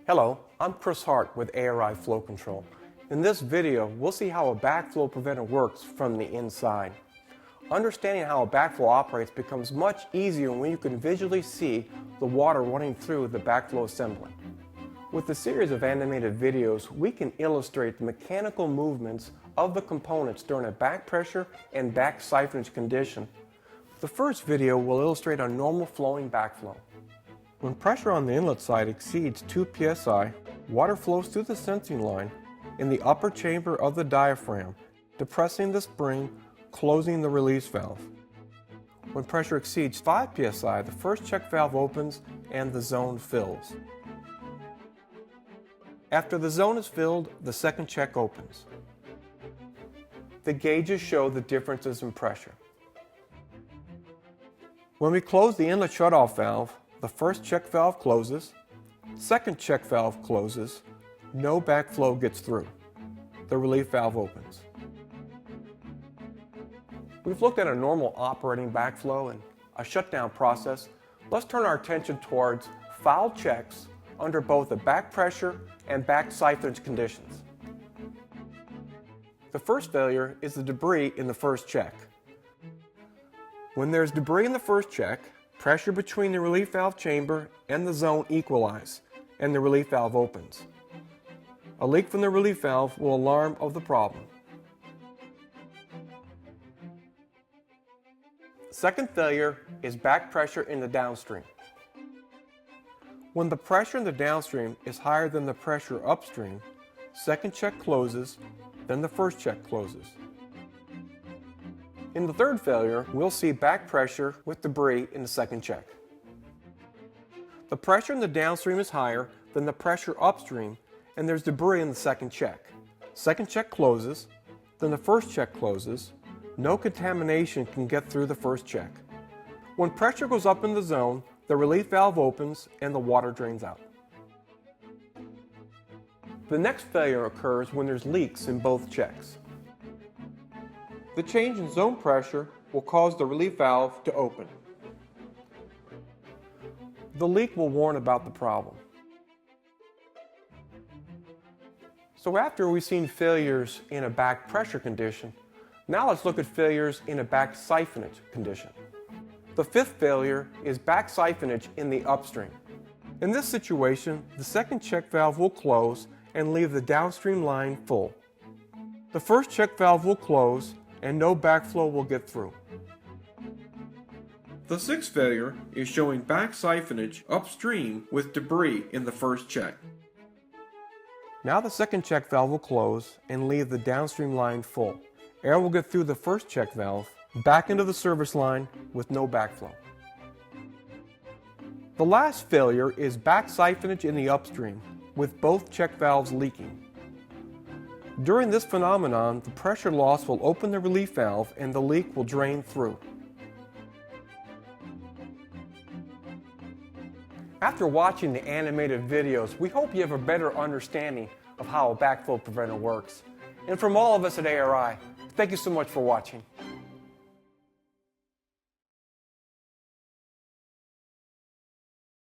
Hello, I'm Chris Hart with ARI Flow Control. In this video, we'll see how a backflow preventer works from the inside. Understanding how a backflow operates becomes much easier when you can visually see the water running through the backflow assembly. With a series of animated videos, we can illustrate the mechanical movements of the components during a back pressure and back siphonage condition. The first video will illustrate a normal flowing backflow. When pressure on the inlet side exceeds 2 psi, water flows through the sensing line in the upper chamber of the diaphragm, depressing the spring, closing the release valve. When pressure exceeds 5 psi, the first check valve opens and the zone fills. After the zone is filled, the second check opens. The gauges show the differences in pressure. When we close the inlet shutoff valve, the first check valve closes, second check valve closes, no backflow gets through. The relief valve opens. We've looked at a normal operating backflow and a shutdown process. Let's turn our attention towards foul checks under both the back pressure and back siphonage conditions. The first failure is the debris in the first check. When there's debris in the first check, pressure between the relief valve chamber and the zone equalize, and the relief valve opens. A leak from the relief valve will alarm of the problem. Second failure is back pressure in the downstream. When the pressure in the downstream is higher than the pressure upstream, second check closes, then the first check closes. In the third failure, we'll see back pressure with debris in the second check. The pressure in the downstream is higher than the pressure upstream, and there's debris in the second check. Second check closes, then the first check closes. No contamination can get through the first check. When pressure goes up in the zone, the relief valve opens and the water drains out. The next failure occurs when there's leaks in both checks. The change in zone pressure will cause the relief valve to open. The leak will warn about the problem. So after we've seen failures in a back pressure condition, now let's look at failures in a back siphonage condition. The fifth failure is back siphonage in the upstream. In this situation, the second check valve will close and leave the downstream line full. The first check valve will close and no backflow will get through. The sixth failure is showing back siphonage upstream with debris in the first check. Now the second check valve will close and leave the downstream line full. Air will get through the first check valve, back into the service line with no backflow. The last failure is back siphonage in the upstream with both check valves leaking. During this phenomenon, the pressure loss will open the relief valve and the leak will drain through. After watching the animated videos, we hope you have a better understanding of how a backflow preventer works. And from all of us at ARI, thank you so much for watching.